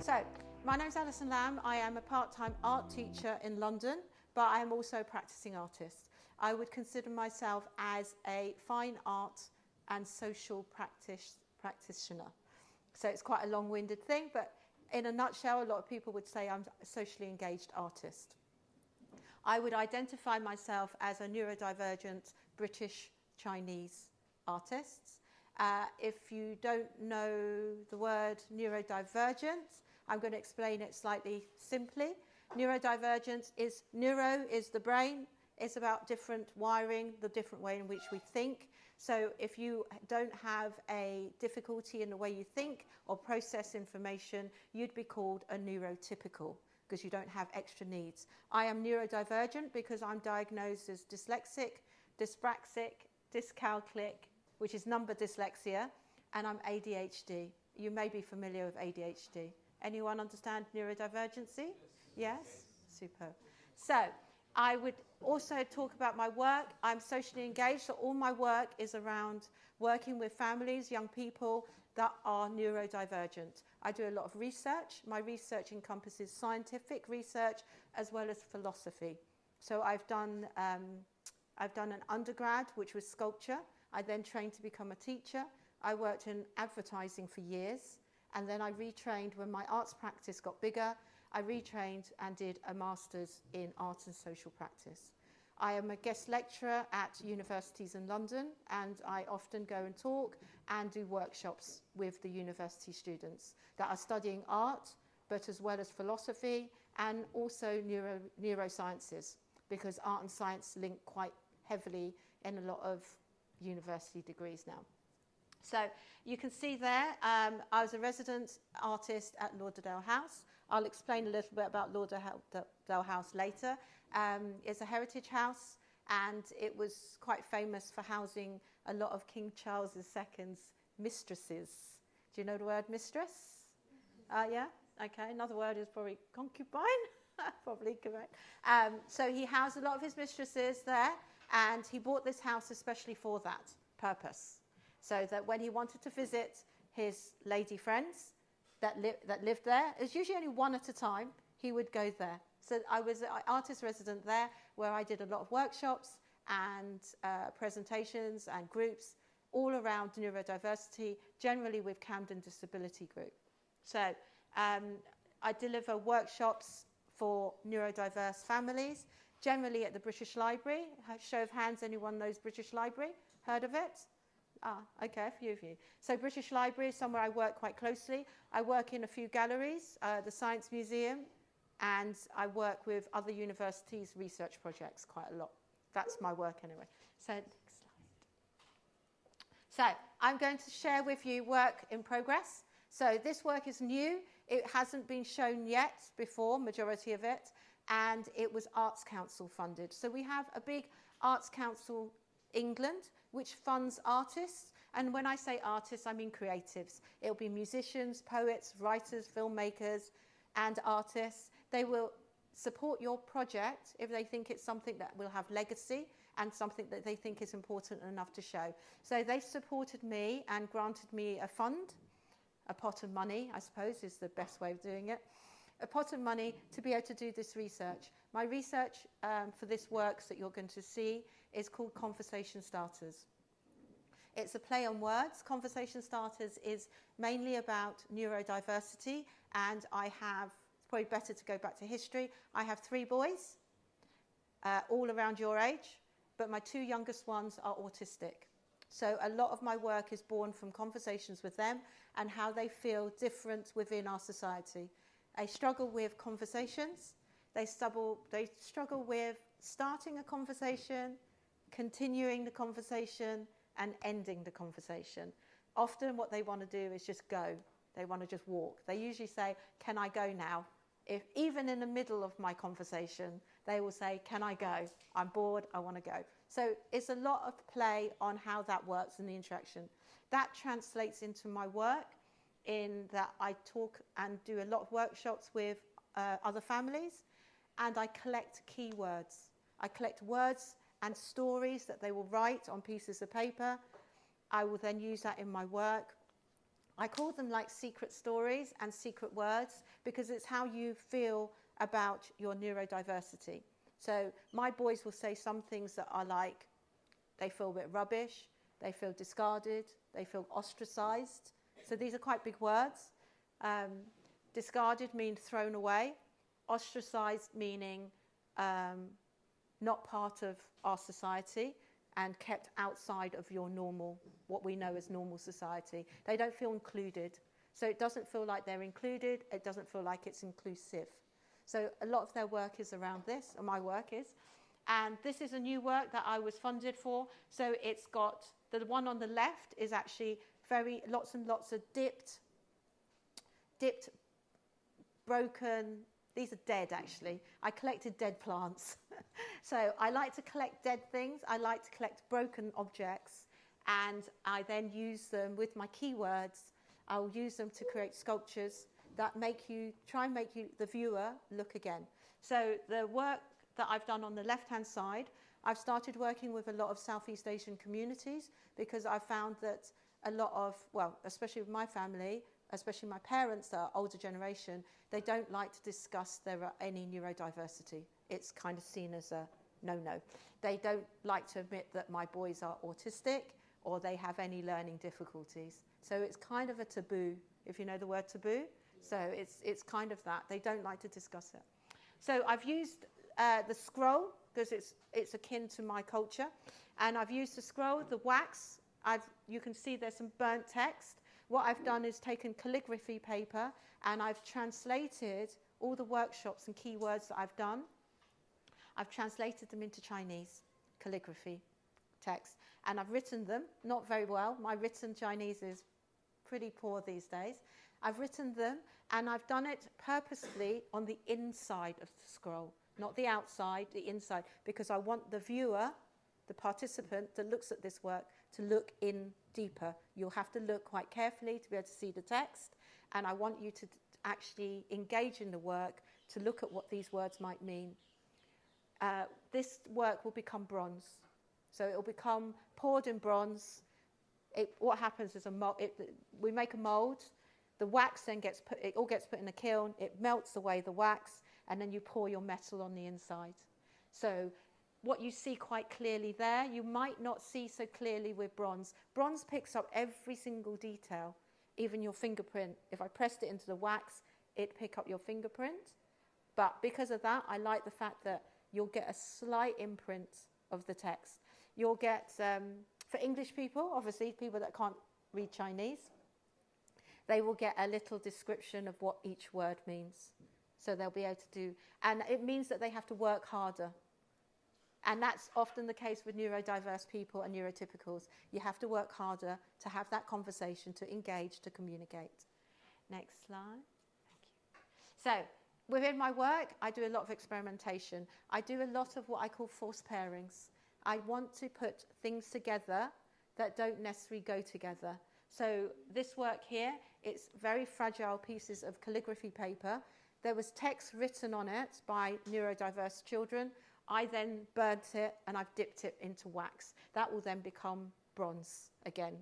So, my name is Alison Lam. I am a part-time art teacher in London, but I am also a practicing artist. I would consider myself as a fine art and social practitioner. So it's quite a long-winded thing, but in a nutshell, a lot of people would say I'm a socially engaged artist. I would identify myself as a neurodivergent British Chinese artist. If you don't know the word neurodivergent, I'm going to explain it slightly simply. Neurodivergent is neuro is the brain. It's about different wiring, the different way in which we think. So if you don't have a difficulty in the way you think or process information, you'd be called a neurotypical because you don't have extra needs. I am neurodivergent because I'm diagnosed as dyslexic, dyspraxic, dyscalculic, which is number dyslexia, and I'm ADHD. You may be familiar with ADHD. Anyone understand neurodivergency? Yes? Super. So I would also talk about my work. I'm socially engaged, so all my work is around working with families, young people that are neurodivergent. I do a lot of research. My research encompasses scientific research as well as philosophy. So I've done an undergrad, which was sculpture. I then trained to become a teacher. I worked in advertising for years, and then I retrained when my arts practice got bigger. I retrained and did a master's in art and social practice. I am a guest lecturer at universities in London, and I often go and talk and do workshops with the university students that are studying art, but as well as philosophy and also neurosciences, because art and science link quite heavily in a lot of university degrees now. So you can see there, I was a resident artist at Lauderdale House. I'll explain a little bit about Lauderdale House later. It's a heritage house, and it was quite famous for housing a lot of King Charles II's mistresses. Do you know the word mistress? Yeah? Okay, another word is probably concubine. Probably correct. So he housed a lot of his mistresses there, and he bought this house especially for that purpose. So that when he wanted to visit his lady friends that lived there, it was usually only one at a time, he would go there. So I was an artist resident there where I did a lot of workshops and presentations and groups all around neurodiversity, generally with Camden Disability Group. So I deliver workshops for neurodiverse families, generally at the British Library. Show of hands, anyone knows British Library? Heard of it? Ah, okay, a few of you. So British Library is somewhere I work quite closely. I work in a few galleries, the Science Museum, and I work with other universities' research projects quite a lot. That's my work anyway. So next slide. So I'm going to share with you work in progress. So this work is new. It hasn't been shown yet before, majority of it, and it was Arts Council funded. So we have a big Arts Council England, which funds artists. And when I say artists, I mean creatives. It'll be musicians, poets, writers, filmmakers, and artists. They will support your project if they think it's something that will have legacy and something that they think is important enough to show. So they supported me and granted me a fund, a pot of money, I suppose is the best way of doing it, a pot of money to be able to do this research. My research for this works that you're going to see is called Conversation Starters. It's a play on words. Conversation Starters is mainly about neurodiversity, and I have, it's probably better to go back to history, I have 3 boys, all around your age, but my 2 youngest ones are autistic. So a lot of my work is born from conversations with them and how they feel different within our society. They struggle with conversations. They struggle with starting a conversation, continuing the conversation, and ending the conversation. Often what they want to do is just go. They want to just walk. They usually say, "Can I go now?" If even in the middle of my conversation, they will say, "Can I go? I'm bored, I want to go." So it's a lot of play on how that works in the interaction. That translates into my work in that I talk and do a lot of workshops with other families, and I collect keywords. I collect words and stories that they will write on pieces of paper. I will then use that in my work. I call them like secret stories and secret words because it's how you feel about your neurodiversity. So my boys will say some things that are like, they feel a bit rubbish, they feel discarded, they feel ostracized. So these are quite big words. Discarded means thrown away. Ostracized meaning not part of our society and kept outside of your normal, what we know as normal society. They don't feel included. So it doesn't feel like they're included. It doesn't feel like it's inclusive. So a lot of their work is around this, or my work is. And this is a new work that I was funded for. So it's got, the one on the left is actually lots and lots of dipped, broken, these are dead actually. I collected dead plants. So I like to collect dead things. I like to collect broken objects. And I then use them with my keywords. I'll use them to create sculptures that try and make the viewer look again. So the work that I've done on the left-hand side, I've started working with a lot of Southeast Asian communities because I found that a lot of, well, especially with my family, especially my parents that are older generation, they don't like to discuss any neurodiversity. It's kind of seen as a no-no. They don't like to admit that my boys are autistic or they have any learning difficulties. So it's kind of a taboo, if you know the word taboo. So it's kind of that. They don't like to discuss it. So I've used the scroll because it's akin to my culture. And I've used the scroll, the wax. You can see there's some burnt text. What I've done is taken calligraphy paper and I've translated all the workshops and keywords that I've done. I've translated them into Chinese calligraphy text. And I've written them, not very well. My written Chinese is pretty poor these days. I've written them and I've done it purposefully on the inside of the scroll, not the outside, the inside, because I want the viewer, the participant that looks at this work to look in deeper. You'll have to look quite carefully to be able to see the text, and I want you to actually engage in the work to look at what these words might mean. This work will become bronze. So it will become poured in bronze. What happens is we make a mold. The wax then all gets put in a kiln. It melts away the wax, and then you pour your metal on the inside. So what you see quite clearly there, you might not see so clearly with bronze. Bronze picks up every single detail, even your fingerprint. If I pressed it into the wax, it'd pick up your fingerprint. But because of that, I like the fact that you'll get a slight imprint of the text. You'll get, for English people, obviously people that can't read Chinese, they will get a little description of what each word means. So they'll be able to do, and it means that they have to work harder. And that's often the case with neurodiverse people and neurotypicals. You have to work harder to have that conversation, to engage, to communicate. Next slide. Thank you. So within my work, I do a lot of experimentation. I do a lot of what I call forced pairings. I want to put things together that don't necessarily go together. So this work here, it's very fragile pieces of calligraphy paper. There was text written on it by neurodiverse children. I then burnt it and I've dipped it into wax. That will then become bronze again,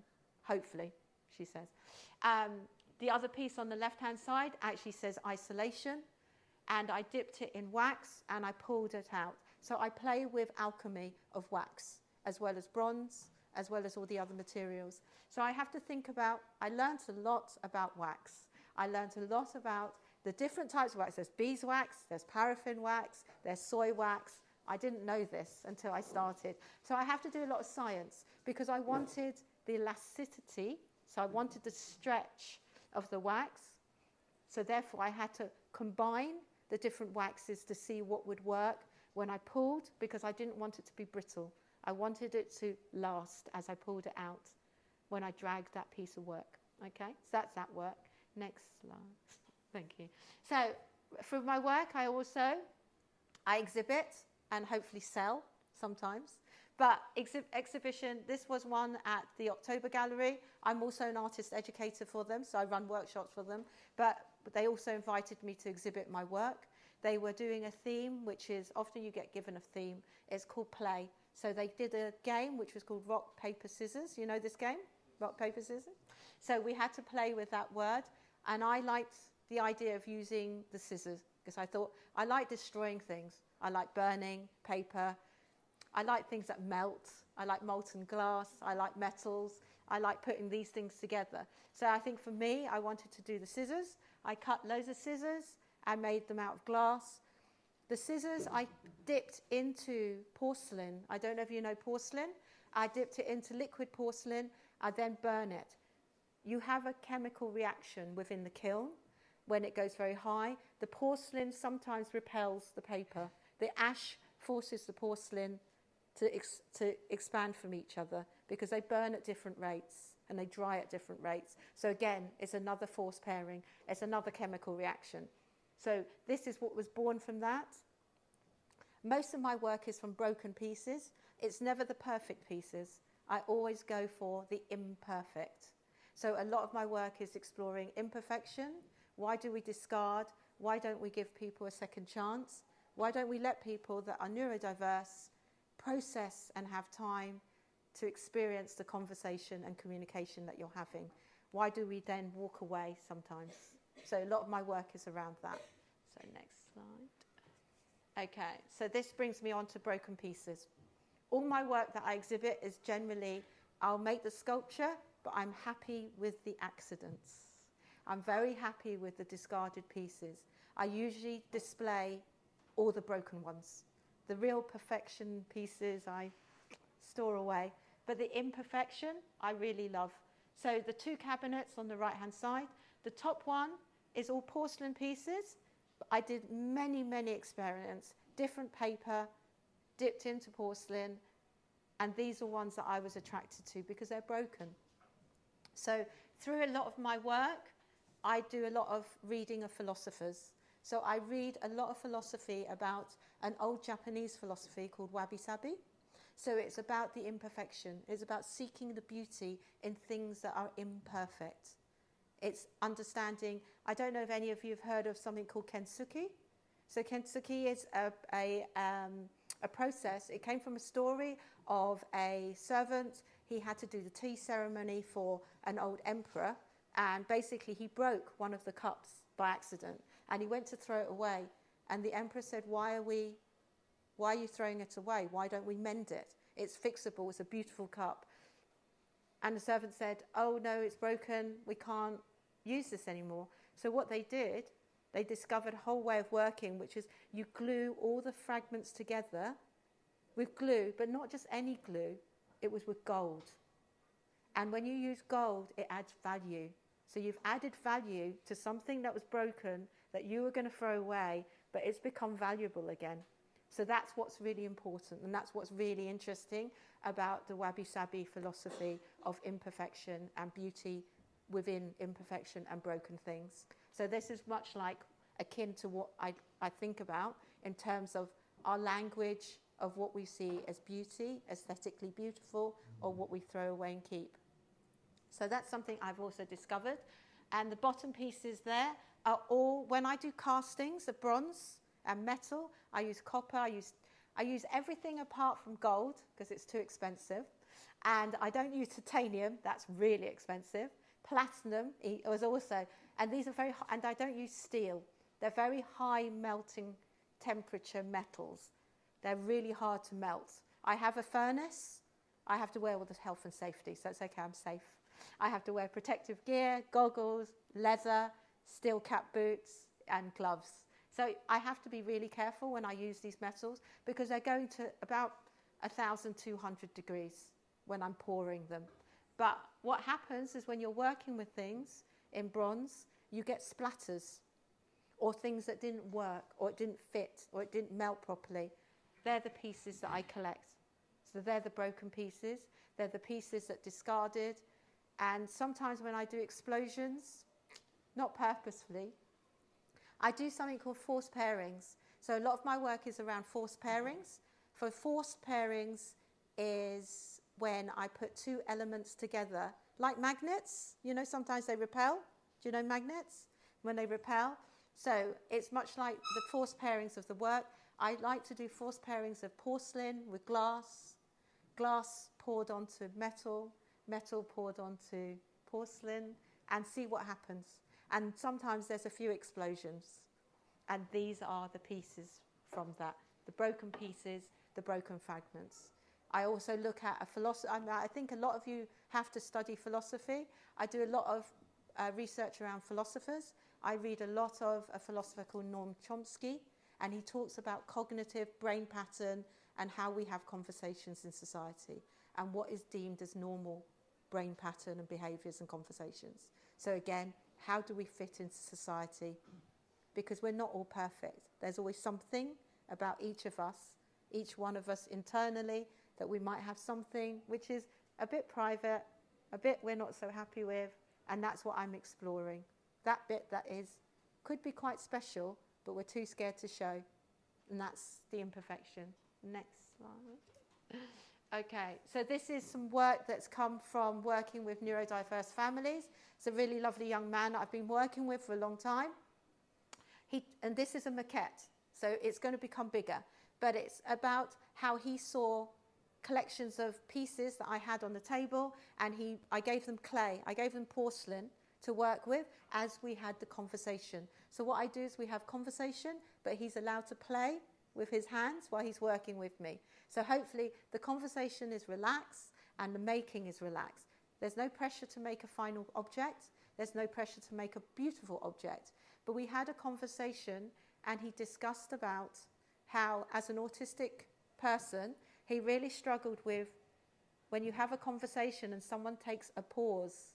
hopefully, she says. The other piece on the left-hand side actually says isolation, and I dipped it in wax and I pulled it out. So I play with alchemy of wax, as well as bronze, as well as all the other materials. So I have to think about, I learned a lot about wax. I learned a lot about the different types of wax. There's beeswax, there's paraffin wax, there's soy wax. I didn't know this until I started. So I have to do a lot of science because I wanted the elasticity, so I wanted the stretch of the wax. So therefore I had to combine the different waxes to see what would work when I pulled, because I didn't want it to be brittle. I wanted it to last as I pulled it out when I dragged that piece of work. Okay, so that's that work. Next slide. Thank you. So for my work, I exhibit and hopefully sell sometimes. But exhibition, this was one at the October Gallery. I'm also an artist educator for them, so I run workshops for them. But they also invited me to exhibit my work. They were doing a theme, which is, often you get given a theme. It's called play. So they did a game which was called rock, paper, scissors. You know this game? rock, paper, scissors. So we had to play with that word, and I liked the idea of using the scissors because I thought I like destroying things. I like burning paper. I like things that melt. I like molten glass. I like metals. I like putting these things together. So I think for me, I wanted to do the scissors. I cut loads of scissors and made them out of glass. The scissors I dipped into porcelain. I don't know if you know porcelain. I dipped it into liquid porcelain. I then burn it. You have a chemical reaction within the kiln when it goes very high. The porcelain sometimes repels the paper. The ash forces the porcelain to expand from each other because they burn at different rates and they dry at different rates. So again, it's another force pairing. It's another chemical reaction. So this is what was born from that. Most of my work is from broken pieces. It's never the perfect pieces. I always go for the imperfect. So a lot of my work is exploring imperfection. Why do we discard? Why don't we give people a second chance? Why don't we let people that are neurodiverse process and have time to experience the conversation and communication that you're having? Why do we then walk away sometimes? So a lot of my work is around that. So next slide. Okay, so this brings me on to broken pieces. All my work that I exhibit is generally, I'll make the sculpture, but I'm happy with the accidents. I'm very happy with the discarded pieces. I usually display all the broken ones. The real perfection pieces I store away, but the imperfection I really love. So the two cabinets on the right-hand side, the top one is all porcelain pieces. I did many, many experiments, different paper, dipped into porcelain, and these are ones that I was attracted to because they're broken. So through a lot of my work, I do a lot of reading of philosophers. So I read a lot of philosophy about an old Japanese philosophy called wabi-sabi. So it's about the imperfection. It's about seeking the beauty in things that are imperfect. It's understanding, I don't know if any of you have heard of something called kintsugi. So kintsugi is a process. It came from a story of a servant. He had to do the tea ceremony for an old emperor, and basically he broke one of the cups by accident, and he went to throw it away. And the emperor said, why are you throwing it away? Why don't we mend it? It's fixable. It's a beautiful cup. And the servant said, oh no, it's broken. We can't use this anymore. So what they did, they discovered a whole way of working, which is you glue all the fragments together with glue, but not just any glue. It was with gold. And when you use gold, it adds value. So you've added value to something that was broken that you were going to throw away, but it's become valuable again. So that's what's really important, and that's what's really interesting about the wabi-sabi philosophy of imperfection and beauty within imperfection and broken things. So this is much like akin to what I think about in terms of our language of what we see as beauty, aesthetically beautiful, or what we throw away and keep. So that's something I've also discovered. And the bottom pieces there are all, when I do castings of bronze and metal, I use copper, I use everything apart from gold because it's too expensive. And I don't use titanium, that's really expensive. Platinum is also, and these are very, and I don't use steel. They're very high melting temperature metals. They're really hard to melt. I have a furnace. I have to wear all the health and safety, so it's okay, I'm safe. I have to wear protective gear, goggles, leather, steel cap boots, and gloves. So I have to be really careful when I use these metals because they're going to about 1,200 degrees when I'm pouring them. But what happens is when you're working with things in bronze, you get splatters or things that didn't work or it didn't fit or it didn't melt properly. They're the pieces that I collect. So they're the broken pieces. They're the pieces that discarded. And sometimes when I do explosions, not purposefully, I do something called force pairings. So a lot of my work is around force pairings. For force pairings is when I put two elements together, like magnets. You know, sometimes they repel. Do you know magnets? When they repel. So it's much like the force pairings of the work. I like to do force pairings of porcelain with glass, glass poured onto metal, metal poured onto porcelain and see what happens. And sometimes there's a few explosions. And these are the pieces from that, the broken pieces, the broken fragments. I also look at a philosophy. I think a lot of you have to study philosophy. I do a lot of research around philosophers. I read a lot of a philosopher called Noam Chomsky, and he talks about cognitive brain pattern and how we have conversations in society and what is deemed as normal brain pattern and behaviours and conversations. So again, how do we fit into society? Because we're not all perfect. There's always something about each of us, each one of us internally, that we might have something which is a bit private, a bit we're not so happy with, and that's what I'm exploring. That bit that could be quite special, but we're too scared to show, and that's the imperfection. Next slide. Okay, so this is some work that's come from working with neurodiverse families. It's a really lovely young man I've been working with for a long time. And this is a maquette, so it's going to become bigger. But it's about how he saw collections of pieces that I had on the table, and I gave them clay, I gave them porcelain to work with as we had the conversation. So what I do is we have conversation, but he's allowed to play with his hands while he's working with me. So hopefully the conversation is relaxed and the making is relaxed. There's no pressure to make a final object. There's no pressure to make a beautiful object. But we had a conversation, and he discussed about how, as an autistic person, he really struggled with when you have a conversation and someone takes a pause,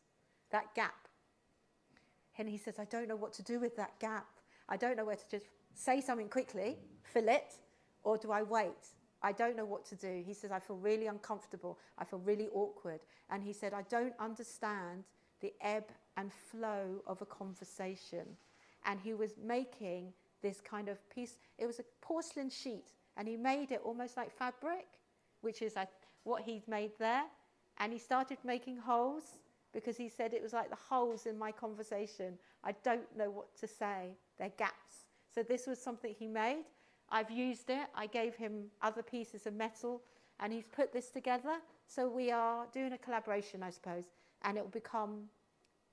that gap. And he says, I don't know what to do with that gap. I don't know where to just say something quickly, fill it, or do I wait? I don't know what to do. He says, I feel really uncomfortable. I feel really awkward. And he said, I don't understand the ebb and flow of a conversation. And he was making this kind of piece. It was a porcelain sheet, and he made it almost like fabric, which is what he'd made there. And he started making holes, because he said it was like the holes in my conversation. I don't know what to say. They're gaps. So this was something he made. I've used it. I gave him other pieces of metal, and he's put this together. So we are doing a collaboration, I suppose, and it will become,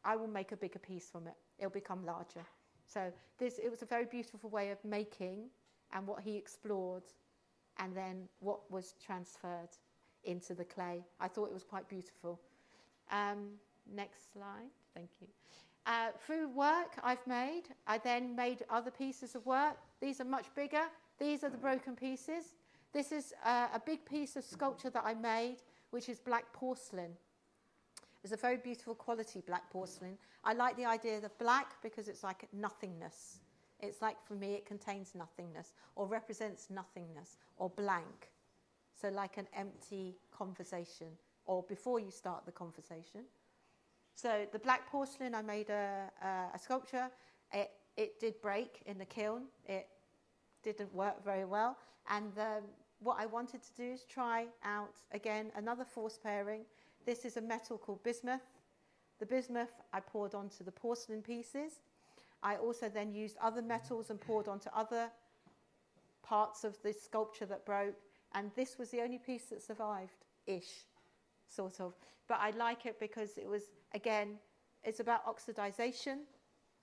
I will make a bigger piece from it. It'll become larger. So it was a very beautiful way of making, and what he explored, and then what was transferred into the clay. I thought it was quite beautiful. Next slide. Thank you. Through work I've made, I then made other pieces of work. These are much bigger. These are the broken pieces. This is a big piece of sculpture that I made, which is black porcelain. It's a very beautiful quality black porcelain. I like the idea of black because it's like nothingness. It's like, for me, it contains nothingness or represents nothingness or blank. So like an empty conversation, or before you start the conversation. So the black porcelain, I made a sculpture. It did break in the kiln. It didn't work very well. And what I wanted to do is try out, again, another force pairing. This is a metal called bismuth. The bismuth I poured onto the porcelain pieces. I also then used other metals and poured onto other parts of this sculpture that broke. And this was the only piece that survived-ish, sort of. But I like it because it was, again, it's about oxidization.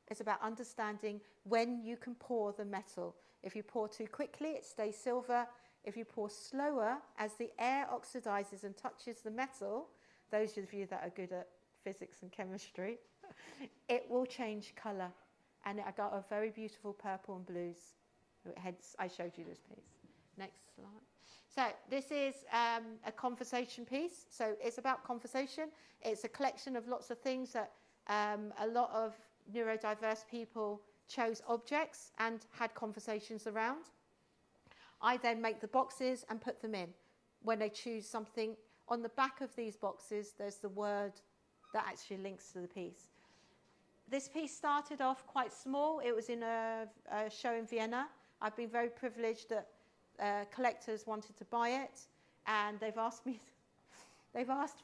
It's about understanding when you can pour the metal. If you pour too quickly, it stays silver. If you pour slower, as the air oxidizes and touches the metal, those of you that are good at physics and chemistry, it will change color. And I got a very beautiful purple and blues. Hence, I showed you this piece. Next slide. So this is a conversation piece. So it's about conversation. It's a collection of lots of things that a lot of neurodiverse people chose objects and had conversations around. I then make the boxes and put them in. When they choose something, on the back of these boxes, there's the word that actually links to the piece. This piece started off quite small. It was in a show in Vienna. I've been very privileged that collectors wanted to buy it, and they've asked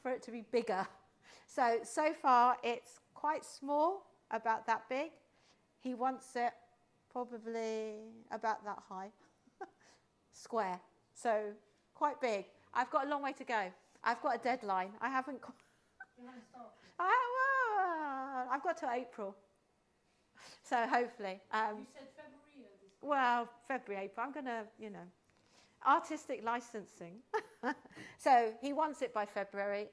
for it to be bigger. So far it's quite small, about that big. He wants it probably about that high, square, so quite big. I've got a long way to go. I've got a deadline. I haven't You haven't started. I've got till April. So hopefully. You said February or this? Well, February, April. I'm going to, artistic licensing. So he wants it by February.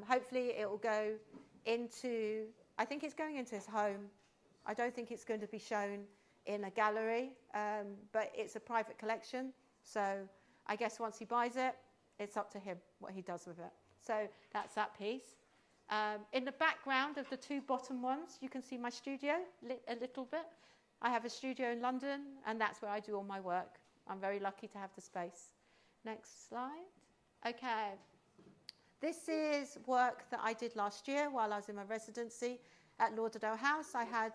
Hopefully it will go into, I think it's going into his home. I don't think it's going to be shown in a gallery, but it's a private collection. So I guess once he buys it, it's up to him what he does with it. So that's that piece. In the background of the two bottom ones, you can see my studio a little bit. I have a studio in London, and that's where I do all my work. I'm very lucky to have the space. Next slide. Okay. This is work that I did last year while I was in my residency at Lauderdale House. I had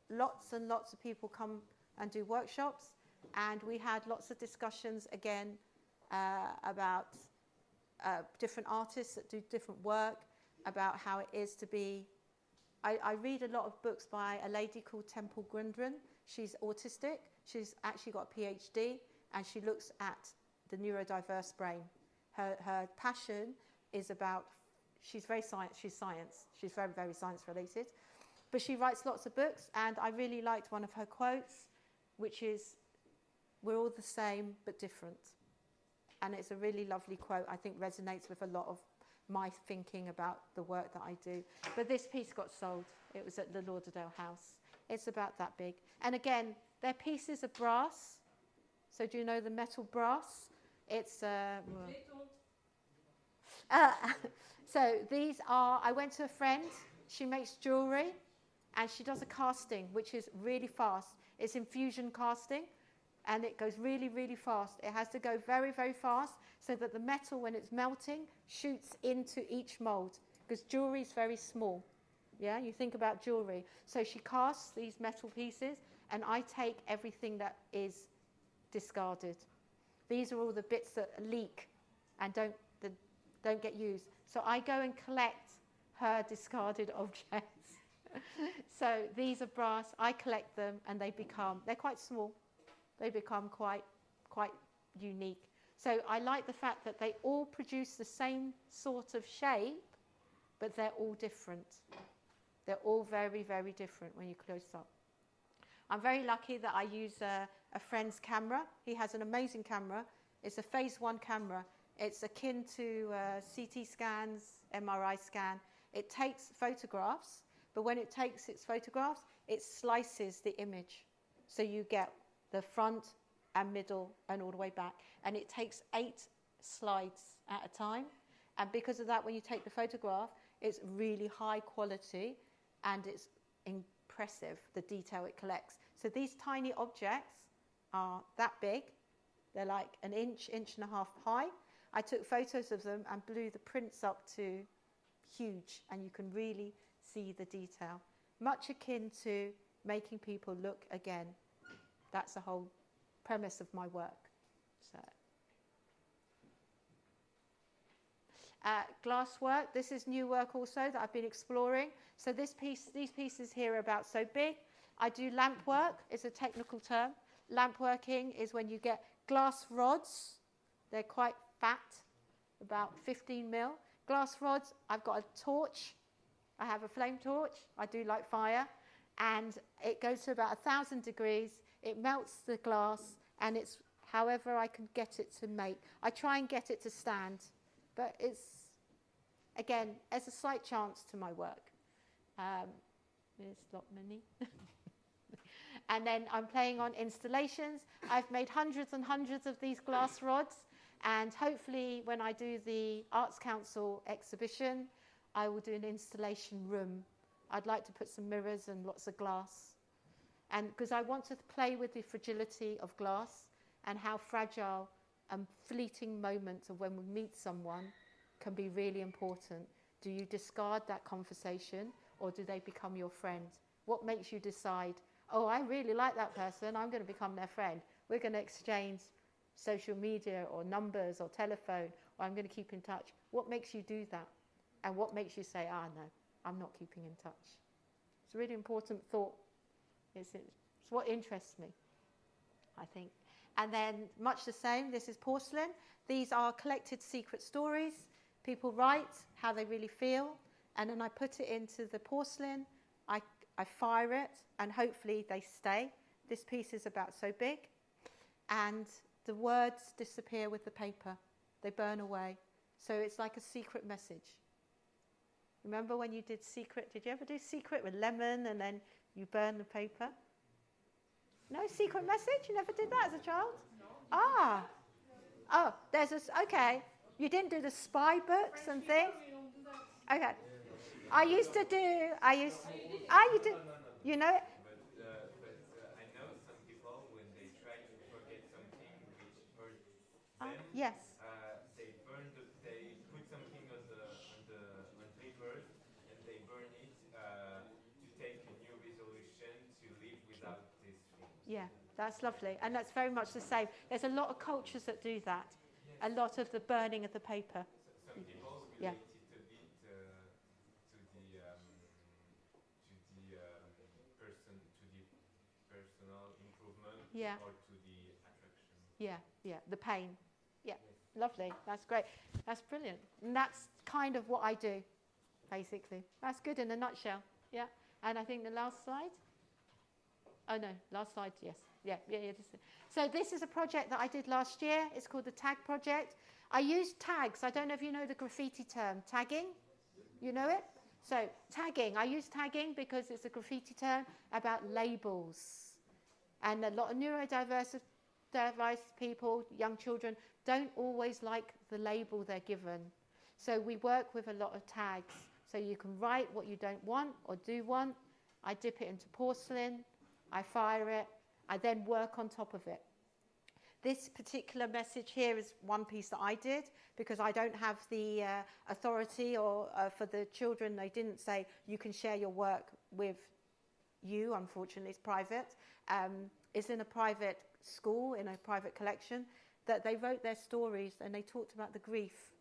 lots and lots of people come and do workshops, and we had lots of discussions again about different artists that do different work, about how it is to be. I read a lot of books by a lady called Temple Grandin. She's autistic. She's actually got a PhD, and she looks at the neurodiverse brain. Her passion is about, she's very science. She's very, very science related. But she writes lots of books, and I really liked one of her quotes, which is, "We're all the same but different." And it's a really lovely quote. I think resonates with a lot of my thinking about the work that I do. But this piece got sold. It was at the Lauderdale House. It's about that big. And again, they're pieces of brass. So do you know the metal brass? It's so these are, I went to a friend. She makes jewelry, and she does a casting, which is really fast. It's infusion casting, and it goes really, really fast. It has to go very, very fast so that the metal, when it's melting, shoots into each mold, because jewelry is very small. Yeah, you think about jewelry. So she casts these metal pieces, and I take everything that is discarded. These are all the bits that leak and don't get used. So I go and collect her discarded objects. So these are brass. I collect them, and they're quite small. They become quite unique. So I like the fact that they all produce the same sort of shape, but they're all different. They're all very, very different when you close up. I'm very lucky that I use a friend's camera. He has an amazing camera. It's a phase 1 camera. It's akin to CT scans, MRI scan. It takes photographs, but when it takes its photographs, it slices the image. So you get the front and middle and all the way back. And it takes 8 slides at a time. And because of that, when you take the photograph, it's really high quality, and it's impressive, the detail it collects. So these tiny objects are that big. They're like an inch and a half high. I took photos of them and blew the prints up to huge, and you can really see the detail. Much akin to making people look again. That's the whole premise of my work. So, glass work. This is new work also that I've been exploring. So these pieces here are about so big. I do lamp work. It's a technical term. Lamp working is when you get glass rods. They're quite fat, about 15 mil. Glass rods. I've got a torch. I have a flame torch. I do like fire. And it goes to about 1,000 degrees. It melts the glass, and it's however I can get it to make. I try and get it to stand, but it's, again, there's a slight chance to my work. Ms. Lotmani. And then I'm playing on installations. I've made hundreds and hundreds of these glass rods, and hopefully when I do the Arts Council exhibition, I will do an installation room. I'd like to put some mirrors and lots of glass. And because I want to play with the fragility of glass and how fragile and fleeting moments of when we meet someone can be really important. Do you discard that conversation, or do they become your friend? What makes you decide, oh, I really like that person, I'm going to become their friend. We're going to exchange social media or numbers or telephone, or I'm going to keep in touch. What makes you do that? And what makes you say, no, I'm not keeping in touch? It's a really important thought. It's what interests me, I think. And then much the same, this is porcelain. These are collected secret stories. People write how they really feel, and then I put it into the porcelain. I fire it, and hopefully they stay. This piece is about so big, and the words disappear with the paper. They burn away. So it's like a secret message. Remember when you did secret? Did you ever do secret with lemon and then you burn the paper? No secret message? You never did that as a child? No. Ah. Oh, there's a... Okay. You didn't do the spy books and things? We don't do that. Okay. I used to do... you did? You know it? But I know some people, when they try to forget something which hurt them, Yes. they put something on papers and they burn it to take a new resolution to live without these things. Yeah, that's lovely. And that's very much the same. There's a lot of cultures that do that. Yes. A lot of the burning of the paper. Some people Yeah. relate it a bit to the personal improvement Yeah. or to the attraction. Yeah, the pain. Yeah, lovely. That's great. That's brilliant. And that's kind of what I do, basically. That's good in a nutshell. Yeah. And I think the last slide. Oh, no, last slide, yes. Yeah. So this is a project that I did last year. It's called the Tag Project. I used tags. I don't know if you know the graffiti term, tagging. You know it? So tagging. I use tagging because it's a graffiti term about labels. And a lot of neurodiverse people, young children, don't always like the label they're given. So we work with a lot of tags. So you can write what you don't want or do want. I dip it into porcelain. I fire it. I then work on top of it. This particular message here is one piece that I did because I don't have the authority or for the children. They didn't say you can share your work with you. Unfortunately, it's private. It's in a private school, in a private collection, that they wrote their stories and they talked about the grief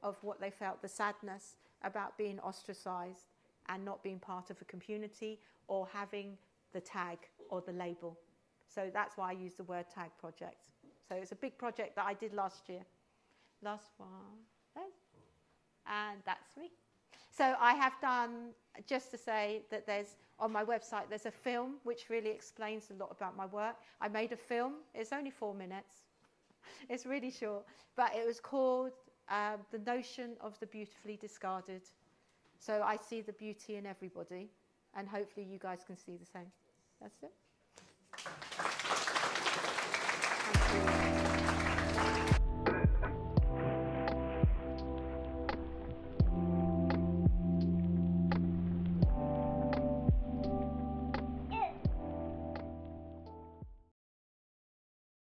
of what they felt, the sadness about being ostracized and not being part of a community or having the tag or the label. So that's why I use the word Tag Project. So it's a big project that I did last year. Last one. And that's me. So I have done, just to say that there's, on my website, there's a film which really explains a lot about my work. I made a film. It's only 4 minutes. It's really short. But it was called The Notion of the Beautifully Discarded. So I see the beauty in everybody. And hopefully you guys can see the same. That's it. Thank you.